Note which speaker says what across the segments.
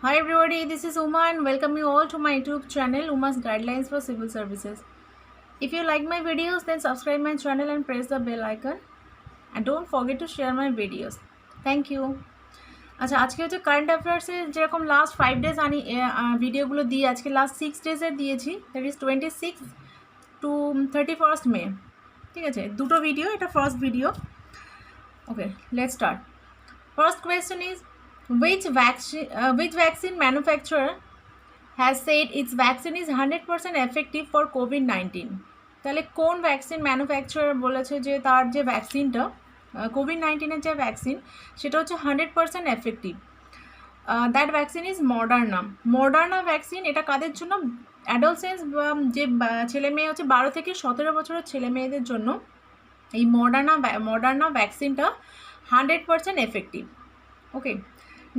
Speaker 1: Hi everybody, this is Uma and welcome you all to my YouTube channel Uma's Guidelines for Civil Services. If you like my videos then subscribe my channel and press the bell icon and don't forget to share my videos. Thank you. আচ্ছা আজকে হচ্ছে current অ্যাফেয়ার্সে যেরকম last 5 days ভিডিওগুলো দিয়ে আজকে last 6 days দিয়েছি, that is 26 to 31st May। ঠিক আছে, দুটো ভিডিও, এটা first video. Okay, let's start. First question is which vaccine manufacturer has said its vaccine is 100% effective for COVID-19? তাহলে কোন ভ্যাকসিন ম্যানুফ্যাকচারার বলেছে যে তার যে ভ্যাকসিনটা কোভিড-19-এর যে ভ্যাকসিন সেটা হচ্ছে 100% effective. That vaccine is Moderna vaccine. এটা কাদের জন্য? অ্যাডোলসেন্স যে ছেলে মেয়ে হচ্ছে 12 থেকে 17 বছরের ছেলে মেয়েদের জন্য এই মডার্না ভ্যাকসিনটা 100% effective. Okay,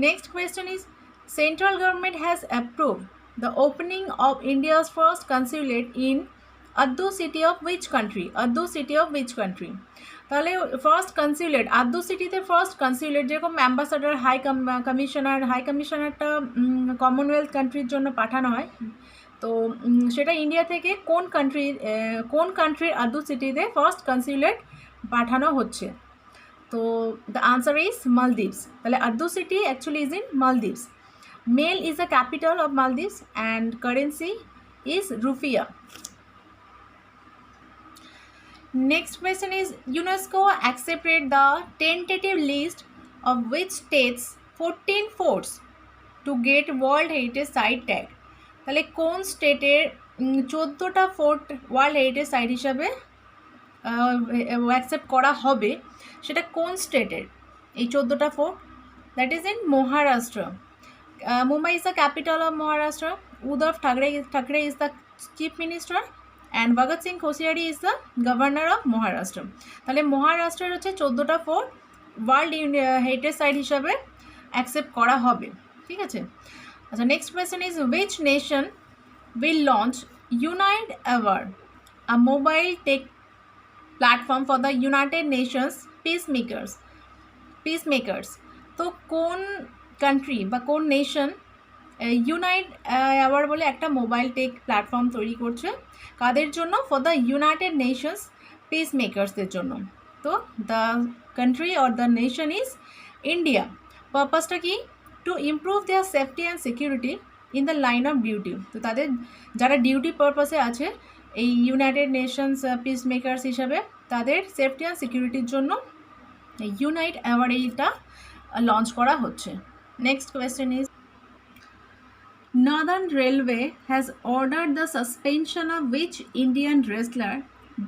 Speaker 1: next question is central government has approved the opening of India's first consulate in Addu city of which country? তাহলে ফার্স্ট কনসুলেট আদ্দু সিটিতে ফার্স্ট কনসুলেট, যেরকম অ্যাম্বাসাডার হাই কমিশনারটা কমনওয়েলথ কান্ট্রির জন্য পাঠানো হয়, তো সেটা ইন্ডিয়া থেকে কোন কান্ট্রির আদ্দু সিটিতে ফার্স্ট কনসুলেট পাঠানো হচ্ছে? তো দ্য আনসার ইজ মালদ্বীপস। তাহলে Addu city actually is in Maldives. Male is the capital of Maldives and currency is rufiyaa. Next question is UNESCO accepted the tentative list of which states 14 forts to get World Heritage Site tag? তাহলে কোন স্টেটের 14টা fort world heritage site হিসাবে accept করা হবে, সেটা কোন স্টেটের এই 14টা fort? That is in Maharashtra. Mumbai is the capital of Maharashtra. Uddhav Thackeray is the chief minister and Bhagat Singh Koshyari is the governor of Maharashtra. তাহলে মহারাষ্ট্রের হচ্ছে 14টা ফোর্ট ওয়ার্ল্ড হেরিটেজ সাইট হিসাবে অ্যাকসেপ্ট করা হবে। ঠিক আছে। আচ্ছা, next question is which nation will launch unite aware, a mobile take platform for the United Nations peacemakers. তো কোন কান্ট্রি বা কোন নেশন ইউনাইট অ্যাওয়ার বলে একটা মোবাইল টেক প্ল্যাটফর্ম তৈরি করছে? কাদের জন্য? ফর দ্য ইউনাইটেড নেশনস পিসমেকার্সদের জন্য। তো the country or the nation is India. পারপাসটা কি? To improve their safety and security in the line of duty. তো তাদের যারা ডিউটি পারপাসে আছে এই ইউনাইটেড নেশনস পিসমেকার্স হিসাবে, তাদের সেফটি অ্যান্ড সিকিউরিটির জন্য ইউনাইট অ্যাওয়ার্ড এইটা লঞ্চ করা হচ্ছে। Next question is Northern Railway has ordered the suspension of which Indian wrestler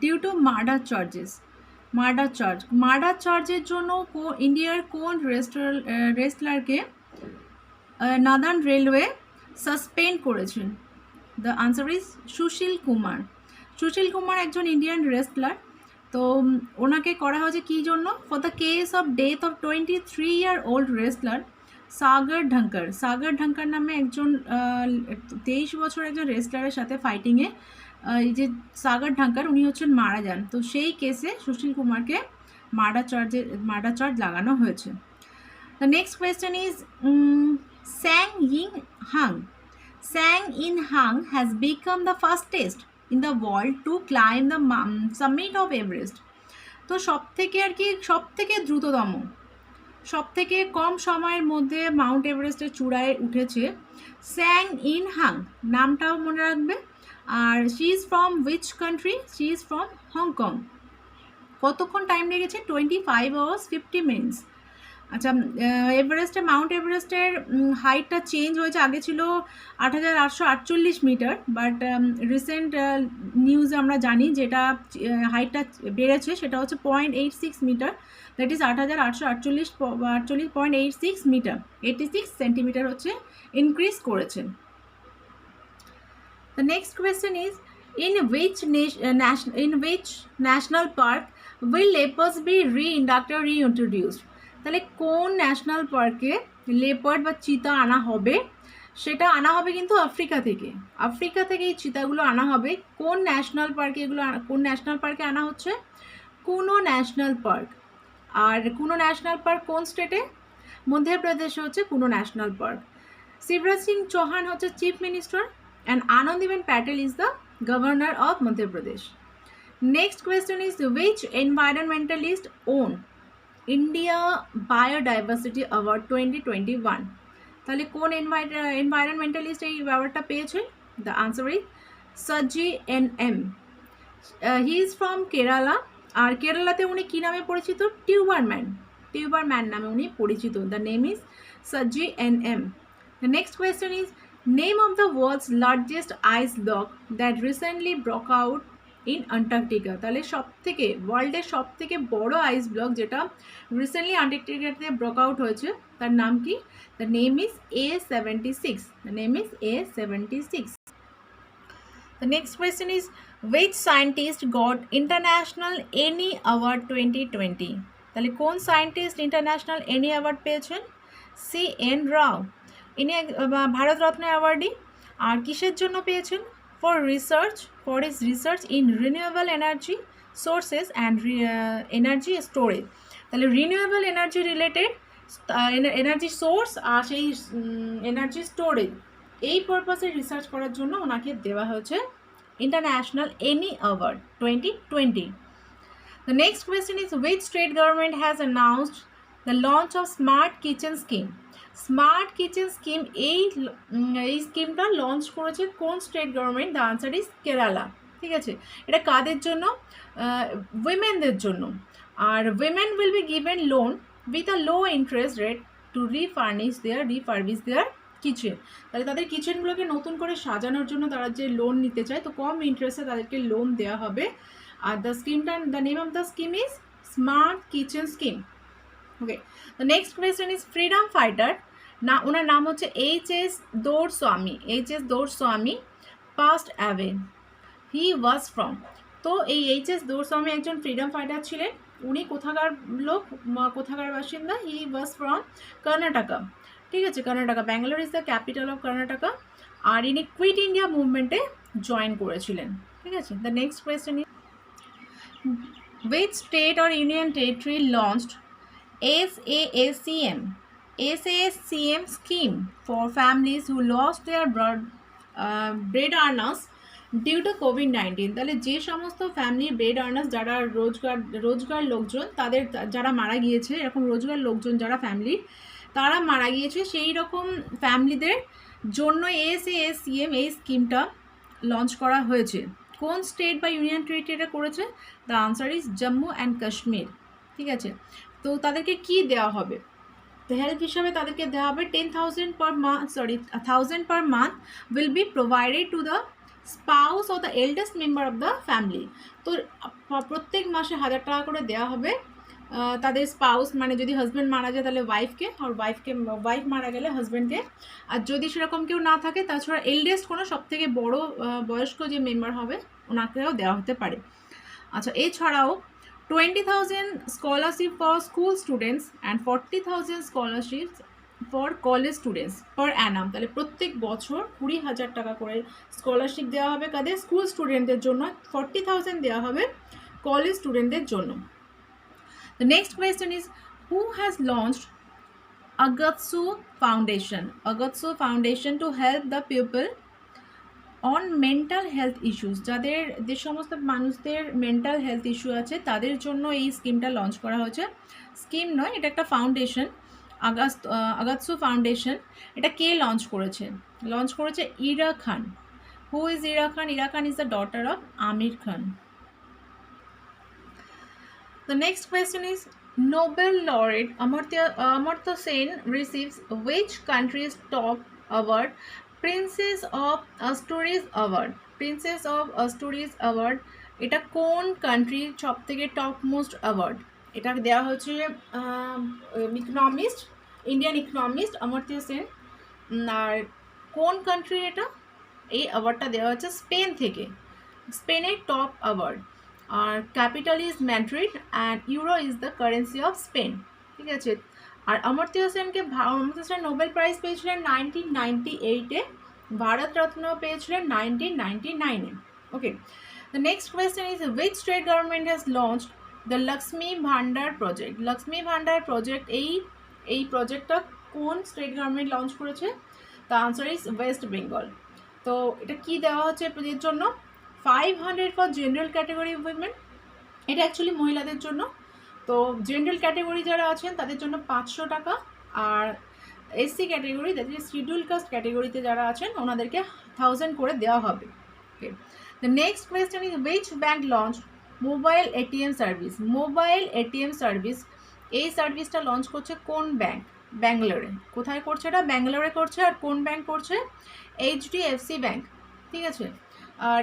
Speaker 1: due to murder charges? Murder চার্জের জন্য ইন্ডিয়ার কোন রেসলারকে নর্দার্ন রেলওয়ে সাসপেন্ড করেছেন? The answer is Sushil Kumar একজন ইন্ডিয়ান রেসলার। তো ওনাকে করা হয়েছে কী জন্য? For the case of death of 23-year-old wrestler Sagar Dhankhar নামে একজন 23 বছর একজন রেসলারের সাথে ফাইটিংয়ে এই যে সাগর ঢাঙ্কার উনি হচ্ছেন মারা যান। তো সেই কেসে সুশীল কুমারকে মার্ডার চার্জ লাগানো হয়েছে। The next question is Tsang Yin Hung has become the fastest in the world to climb the summit of Everest. তো সব থেকে দ্রুততম, সব থেকে কম সময়ের মধ্যে মাউন্ট এভারেস্টের চূড়ায় উঠেছে স্যাং ইন হাং, নামটাও মনে রাখবে। আর she is from which country? She is from Hong. কতক্ষণ টাইম লেগেছে? 25 hours 50 minutes। আচ্ছা, মাউন্ট এভারেস্টের হাইটটা চেঞ্জ হয়েছে, আগে ছিল 8848 মিটার, বাট রিসেন্ট নিউজ আমরা জানি যেটা হাইটটা বেড়েছে সেটা হচ্ছে 0.86 মিটার, দ্যাট ইজ 8848.86 মিটার, 86 সেন্টিমিটার হচ্ছে ইনক্রিজ করেছে। The next question is in which national park will leopards be reintroduced? তাহলে কোন ন্যাশনাল পার্কে লেপার্ড বা চিতা আনা হবে? সেটা আনা হবে কিন্তু আফ্রিকা থেকে এই চিতাগুলো আনা হবে। কোন ন্যাশনাল পার্কে আনা হচ্ছে? Kuno national park. আর কুনো ন্যাশনাল পার্ক কোন স্টেটে? মধ্যপ্রদেশে হচ্ছে কুনো ন্যাশনাল পার্ক। শিবরাজ সিং চৌহান হচ্ছে chief minister and Anandiben Patel is the governor of Madhya Pradesh. Next question is which environmentalist won India biodiversity award 2021? তাহলে কোন এনভায়রনমেন্টালিস্ট এই অ্যাওয়ার্ডটা পেয়েছে? The answer is Saji N he is from Kerala. আর কেরালাতে উনি কী নামে পরিচিত? টিউবারম্যান নামে উনি পরিচিত। The name is Saji N. The next question is name of the world's largest ice block that recently broke out in Antarctica. তাহলে সবথেকে ওয়ার্ল্ডের সবথেকে বড় আইস ব্লক যেটা রিসেন্টলি আন্টার্কটিকাতে ব্রক আউট হয়েছে তার নাম কি? The name is A76. The name is A76. The next question is which scientist got international Annie Award 2020? তাহলে কোন সায়েন্টিস্ট ইন্টারন্যাশনাল এনি অ্যাওয়ার্ড পেয়েছেন? CN রাও। ইনি ভারতরত্ন অ্যাওয়ার্ডই। আর কিসের জন্য পেয়েছেন? For his research in renewable energy sources and energy storage. তাহলে renewable energy related energy source আর সেই এনার্জি স্টোরেজ এই পারপাসে রিসার্চ করার জন্য ওনাকে দেওয়া হয়েছে international Eni award 2020। The next question is which state government has announced the launch of Smart Kitchen Scheme? Smart kitchen scheme এই স্কিমটা লঞ্চ করেছে কোন state government? The answer is Kerala. ঠিক আছে, এটা কাদের জন্য? উইমেনদের জন্য। আর women will be given loan with a low interest rate to refurbish their kitchen. তাহলে তাদের কিচেনগুলোকে নতুন করে সাজানোর জন্য তারা যে লোন নিতে চায় তো কম ইন্টারেস্টে তাদেরকে লোন দেওয়া হবে। আর the name of the scheme is smart kitchen scheme. Okay, the next question is freedom fighter না, ওনার নাম হচ্ছে HS Doreswamy passed away, he was from. তো এই HS দৌড়স্বামী একজন ফ্রিডম ফাইটার ছিলেন। উনি কোথাকার লোক, কোথাকার বাসিন্দা? He was from Karnataka. ঠিক আছে, Karnataka, Bangalore is the capital of Karnataka. আর ইনি কুইট ইন্ডিয়া মুভমেন্টে জয়েন করেছিলেন। ঠিক আছে, the next question is which state or union territory launched SASCM scheme for families who lost their bread earners due to COVID-19? তাহলে যে সমস্ত ফ্যামিলি ব্রেড আর্নার্স যারা রোজগার লোকজন তাদের যারা মারা গিয়েছে, এরকম রোজগার লোকজন যারা ফ্যামিলি তারা মারা গিয়েছে সেই রকম ফ্যামিলিদের জন্য SASCM এই স্কিমটা লঞ্চ করা হয়েছে। কোন স্টেট বা ইউনিয়ন টেরিটরি করেছে? The answer is Jammu and Kashmir. ঠিক আছে, তো তাদেরকে কি দেওয়া হবে? তো হেল্প হিসাবে তাদেরকে দেওয়া হবে 10,000 per month will be provided to the spouse or the eldest member of the family. তো প্রত্যেক মাসে 1,000 টাকা করে দেওয়া হবে তাদের স্পাউস, মানে যদি হাজব্যান্ড মারা যায় তাহলে ওয়াইফকে, আর ওয়াইফ মারা গেলে হাজব্যান্ডকে। আর যদি সেরকম কেউ না থাকে তাছাড়া এল্ডেস্ট কোনো সবথেকে বড় বয়স্ক যে মেম্বার হবে ওনাকেও দেওয়া হতে পারে। আচ্ছা, এছাড়াও 20,000 scholarship for school students and 40,000 scholarships for college students per annum. তাহলে প্রত্যেক বছর 20,000 টাকা করে স্কলারশিপ দেওয়া হবে কাদের? স্কুল স্টুডেন্টদের জন্য। 40,000 দেওয়া হবে কলেজ স্টুডেন্টদের জন্য। The next question is who has launched Agatsu Foundation to help the people on mental health issues? যাদের যে সমস্ত মানুষদের মেন্টাল হেলথ ইস্যু আছে তাদের জন্য এই স্কিমটা লঞ্চ করা হয়েছে। স্কিম নয়, এটা একটা ফাউন্ডেশন, আগাতসু ফাউন্ডেশন। এটা কে লঞ্চ করেছে? Ira Khan. Who is Ira Khan? Ira Khan is the daughter of Aamir Khan. The next question is Nobel laureate Amartya Sen receives which country's top award? Princess of Asturias Award এটা কোন কান্ট্রির সব থেকে টপ মোস্ট অ্যাওয়ার্ড? এটা দেওয়া হচ্ছে ইন্ডিয়ান ইকোনমিস্ট অমর্ত্য সেন। আর কোন কান্ট্রি এটা? এই অ্যাওয়ার্ডটা দেওয়া হচ্ছে স্পেন থেকে, স্পেনের টপ অ্যাওয়ার্ড। আর capital is Madrid and euro is the currency of Spain. ঠিক আছে, আর অমর্ত্য সেন নোবেল প্রাইজ পেয়েছিলেন 1998-এ, ভারতরত্ন পেয়েছিলেন 1999-এ। Okay, the next question is which state government has launched the Lakshmi Bhandar project? Lakshmi Bhandar project এই প্রজেক্টটা কোন স্টেট গভর্নমেন্ট লঞ্চ করেছে? The answer is West Bengal. তো এটা কি দেওয়া হচ্ছে এর জন্য? 500 ফর জেনারেল ক্যাটাগরি উইমেন, এটা অ্যাকচুয়ালি মহিলাদের জন্য। তো জেনারেল ক্যাটাগরি যারা আছেন তাদের জন্য 500 টাকা, আর SC category, that is schedule caste ক্যাটাগরিতে যারা আছেন ওনাদেরকে 1000 করে দেওয়া হবে। Okay, the next question is which bank launch mobile ATM service? Mobile ATM service, এই সার্ভিসটা লঞ্চ করছে কোন ব্যাঙ্ক? ব্যাঙ্গালোরে। কোথায় করছে এটা? ব্যাঙ্গালোরে করছে। আর কোন ব্যাঙ্ক করছে? HDFC bank. ঠিক আছে, আর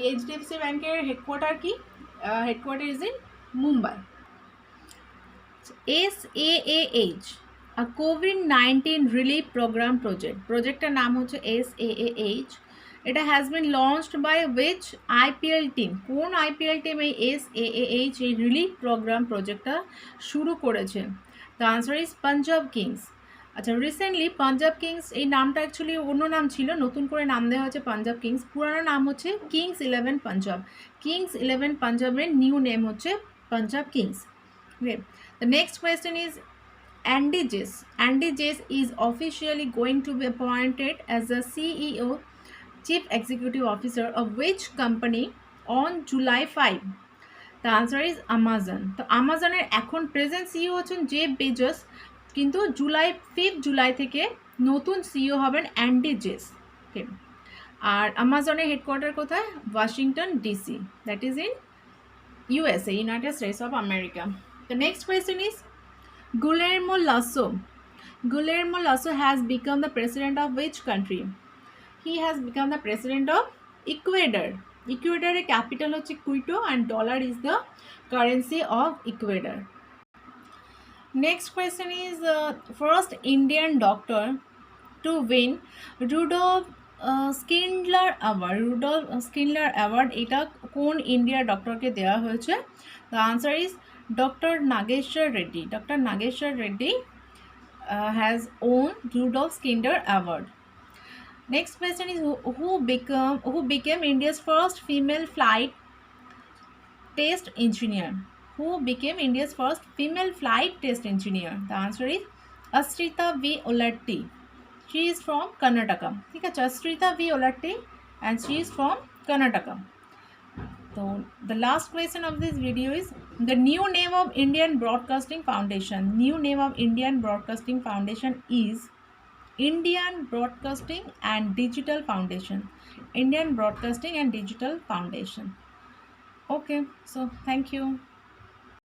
Speaker 1: এইচডিএফসি ব্যাঙ্কের হেডকোয়ার্টার কি? Headquarter is in Mumbai. SAAH, a COVID-19 relief program project, প্রজেক্টটার নাম হচ্ছে SAAH। এটা has been launched by which IPL team? কোন আইপিএল টিম এই SAAH এই রিলিফ প্রোগ্রাম প্রজেক্টটা শুরু করেছে? The answer is Punjab Kings. আচ্ছা, রিসেন্টলি পাঞ্জাব কিংস, এই নামটা অ্যাকচুয়ালি অন্য নাম ছিল, নতুন করে নাম দেওয়া হয়েছে পাঞ্জাব কিংস। পুরানো নাম হচ্ছে কিংস 11 পাঞ্জাব। কিংস 11 পাঞ্জাবের নিউ নেম হচ্ছে Punjab Kings. Okay. The next question is Andy Jace. Andy Jace is officially going to be appointed as the CEO, Chief Executive Officer of which company on July 5? The answer is Amazon. তো আমাজনের এখন present CEO হচ্ছেন Jeff Bezos, কিন্তু জুলাই থেকে নতুন CEO হবেন Andy JS. ওকে, আর আমাজনের headquarter কোথায়? Washington DC, that is in USA, United States of America. The next question is Guillermo Lasso. Guillermo Lasso has become the president of which country? He has become the president of Ecuador. Ecuador capital হচ্ছে Quito and dollar is the currency of Ecuador. Next question is first Indian doctor to win Rudolph Schindler Award. Rudolph Schindler Award এটা কোন ইন্ডিয়ার ডক্টরকে দেওয়া হয়েছে? The answer is Dr. Nageshwar Reddy. Dr. Nageshwar Reddy has won Rudolph Schindler Award. Next question is who became India's first female flight test engineer? Who became India's first female flight test engineer? The answer is Ashrita V. Olatti. She is from Karnataka. ঠিক আছে, Ashrita V. Olatti and she is from Karnataka. So the last question of this video is the new name of Indian Broadcasting Foundation. New name of Indian Broadcasting Foundation is Indian Broadcasting and Digital Foundation. Indian Broadcasting and Digital Foundation. Okay, so thank you.